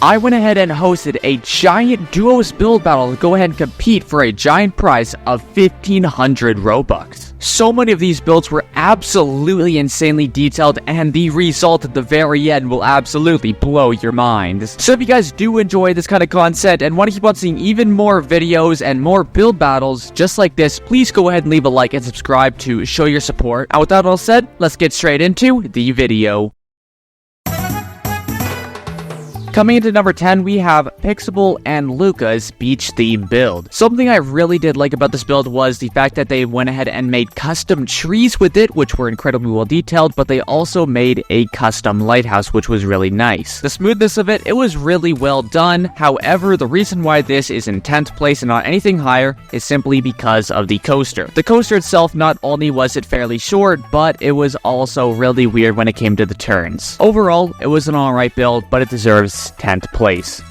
I went ahead and hosted a giant duos build battle to go ahead and compete for a giant prize of 1,500 Robux. So many of these builds were absolutely insanely detailed, and the result at the very end will absolutely blow your mind. So if you guys do enjoy this kind of content and want to keep on seeing even more videos and more build battles just like this, please go ahead and leave a like and subscribe to show your support. And with that all said, let's get straight into the video. Coming into number 10, we have Pixable and Luca's beach theme build. Something I really did like about this build was the fact that they went ahead and made custom trees with it, which were incredibly well detailed, but they also made a custom lighthouse, which was really nice. The smoothness of it was really well done. However, the reason why this is in 10th place and not anything higher is simply because of the coaster. The coaster itself, not only was it fairly short, but it was also really weird when it came to the turns. Overall, it was an alright build, but it deserves 10th place.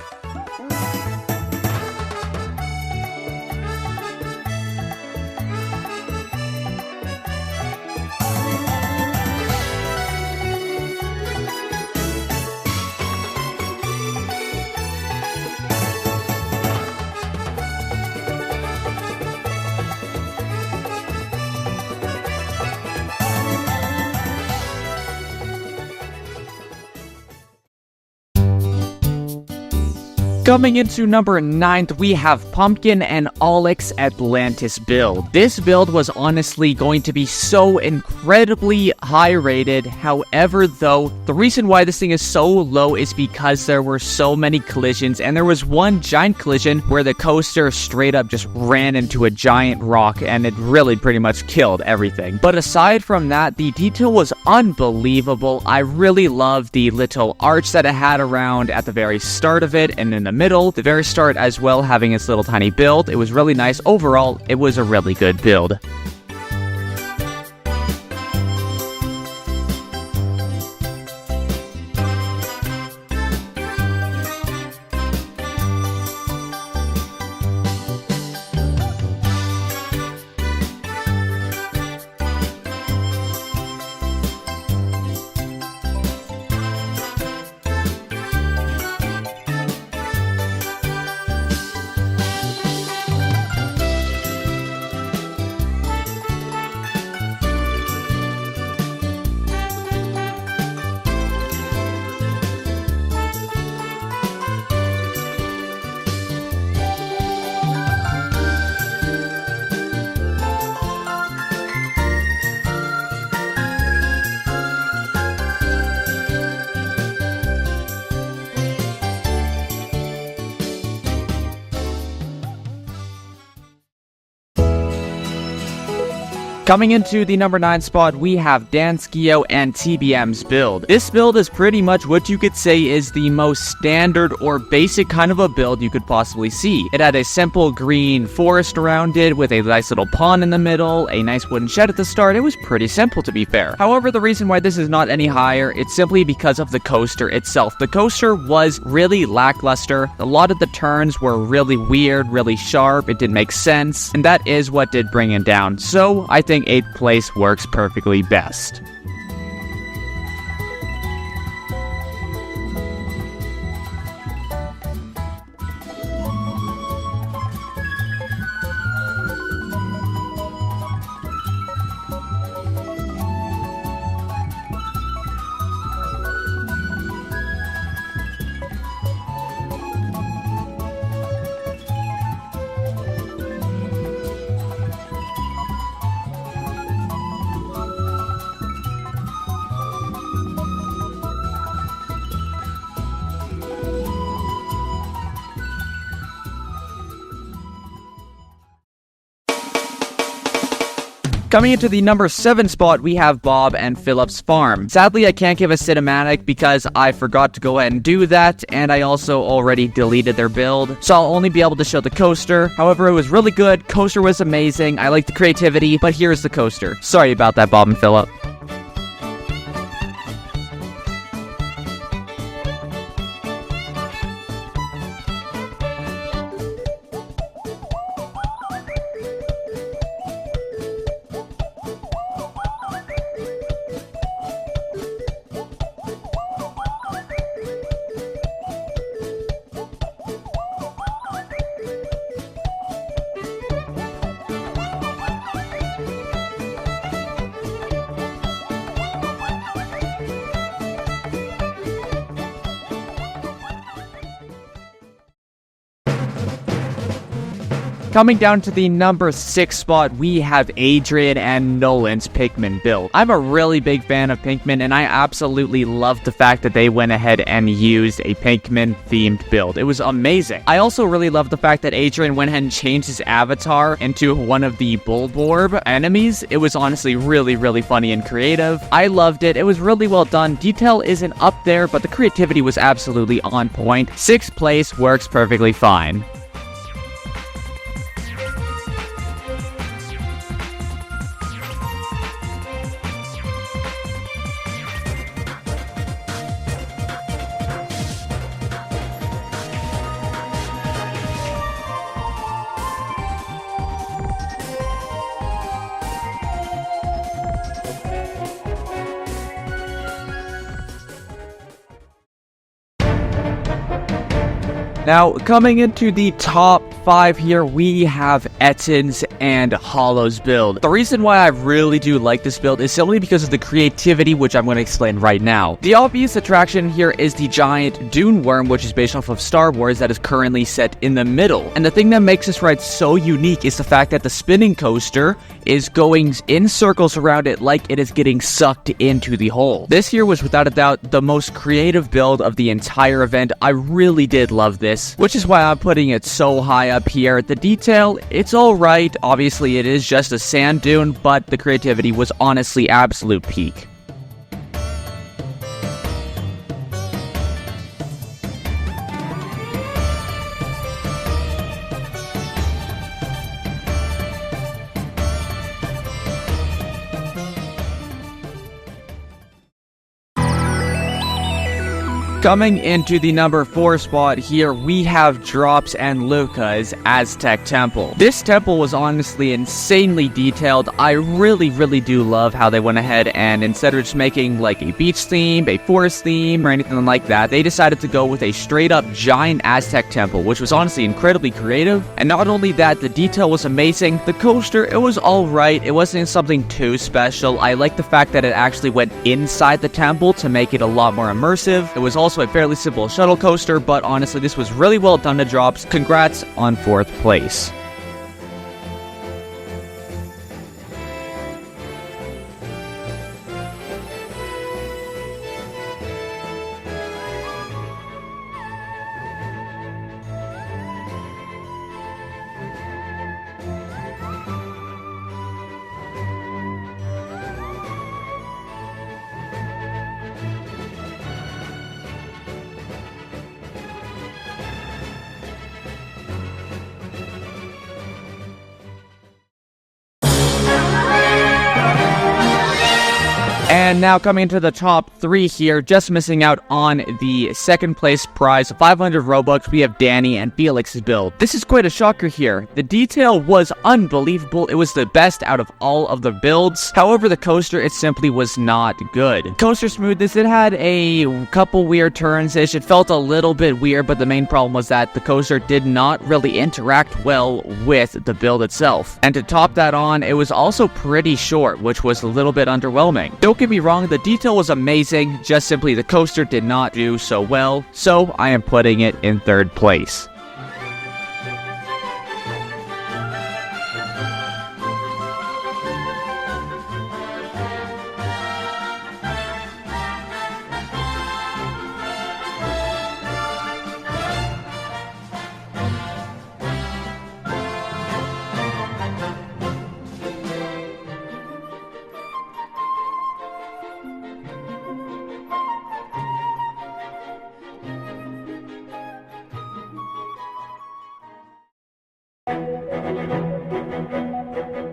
Coming into number 9th, we have Pumpkin and Alex Atlantis build. This build was honestly going to be so incredibly high rated. However, though, the reason why this thing is so low is because there were so many collisions, and there was one giant collision where the coaster straight up just ran into a giant rock, and it really pretty much killed everything. But aside from that, the detail was unbelievable. I really loved the little arch that it had around at the very start of it, and in the middle, the very start as well, having its little tiny build. It was really nice. Overall, it was a really good build. Coming into the number 9 spot, we have Danskio and TBM's build. This build is pretty much what you could say is the most standard or basic kind of a build you could possibly see. It had a simple green forest around it with a nice little pond in the middle, a nice wooden shed at the start. It was pretty simple, to be fair. However, the reason why this is not any higher, it's simply because of the coaster itself. The coaster was really lackluster. A lot of the turns were really weird, really sharp. It didn't make sense, and that is what did bring it down. So I think 8th place works perfectly best. Coming into the number 7 spot, we have Bob and Philip's farm. Sadly, I can't give a cinematic because I forgot to go ahead and do that, and I also already deleted their build, so I'll only be able to show the coaster. However, it was really good. Coaster was amazing. I like the creativity, but here's the coaster. Sorry about that, Bob and Philip. Coming down to the number 6 spot, we have Adrian and Nolan's Pikmin build. I'm a really big fan of Pikmin, and I absolutely love the fact that they went ahead and used a Pikmin-themed build. It was amazing. I also really love the fact that Adrian went ahead and changed his avatar into one of the Bulborb enemies. It was honestly really, really funny and creative. I loved it. It was really well done. Detail isn't up there, but the creativity was absolutely on point. 6th place works perfectly fine. Now, coming into the top 5 here, we have Etton's and Hollow's build. The reason why I really do like this build is simply because of the creativity, which I'm going to explain right now. The obvious attraction here is the giant dune worm, which is based off of Star Wars, that is currently set in the middle. And the thing that makes this ride so unique is the fact that the spinning coaster is going in circles around it like it is getting sucked into the hole. This here was without a doubt the most creative build of the entire event. I really did love this, which is why I'm putting it so high up here. The detail, it's alright. Obviously, it is just a sand dune, but the creativity was honestly absolute peak. Coming into the number 4 spot here, we have Drops and Luca's Aztec Temple. This temple was honestly insanely detailed. I really do love how they went ahead and instead of just making like a beach theme, a forest theme, or anything like that, they decided to go with a straight up giant Aztec temple, which was honestly incredibly creative. And not only that, the detail was amazing. The coaster, it was alright. It wasn't something too special. I like the fact that it actually went inside the temple to make it a lot more immersive. It was also a fairly simple shuttle coaster, but honestly, this was really well done to Drops. Congrats on 4th place. And now coming into the top 3 here, just missing out on the 2nd place prize of 500 Robux, we have Danny and Felix's build. This is quite a shocker here. The detail was unbelievable. It was the best out of all of the builds. However, the coaster, it simply was not good. Coaster smoothness, it had a couple weird turns-ish. It felt a little bit weird, but the main problem was that the coaster did not really interact well with the build itself. And to top that on, it was also pretty short, which was a little bit underwhelming. Don't get me wrong, the detail was amazing, just simply the coaster did not do so well, so I am putting it in 3rd place.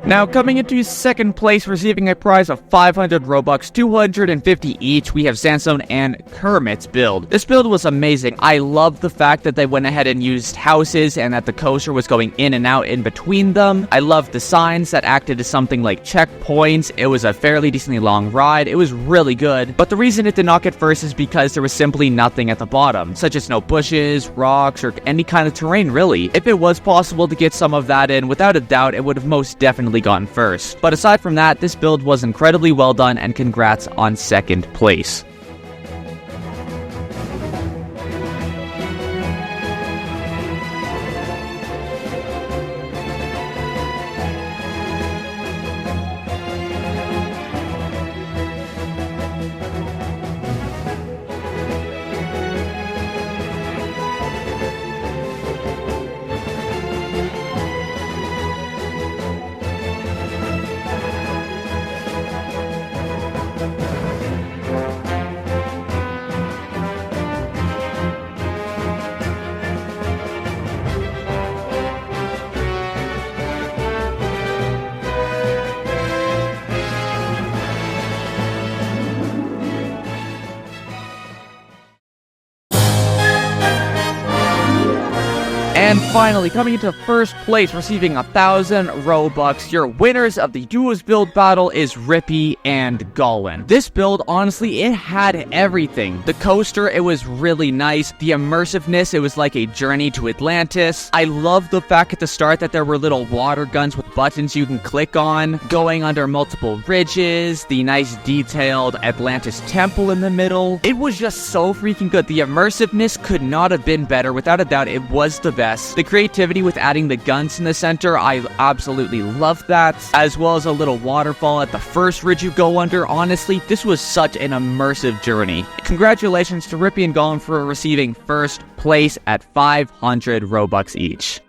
Now, coming into 2nd place, receiving a prize of 500 Robux, 250 each, we have Sandstone and Kermit's build. This build was amazing. I love the fact that they went ahead and used houses and that the coaster was going in and out in between them. I loved the signs that acted as something like checkpoints. It was a fairly decently long ride. It was really good. But the reason it did not get first is because there was simply nothing at the bottom, such as no bushes, rocks, or any kind of terrain, really. If it was possible to get some of that in, without a doubt, it would have most definitely gone first. But aside from that, this build was incredibly well done, and congrats on 2nd place. And finally, coming into first place, receiving 1,000 Robux, your winners of the duos build battle is Rippy and Gollin. This build, honestly, it had everything. The coaster, it was really nice. The immersiveness, it was like a journey to Atlantis. I love the fact at the start that there were little water guns with buttons you can click on, going under multiple ridges, the nice detailed Atlantis temple in the middle. It was just so freaking good. The immersiveness could not have been better. Without a doubt, it was the best. The creativity with adding the guns in the center, I absolutely loved that, as well as a little waterfall at the first ridge you go under. Honestly, this was such an immersive journey. Congratulations to Rippy and Gollin for receiving first place at 500 Robux each.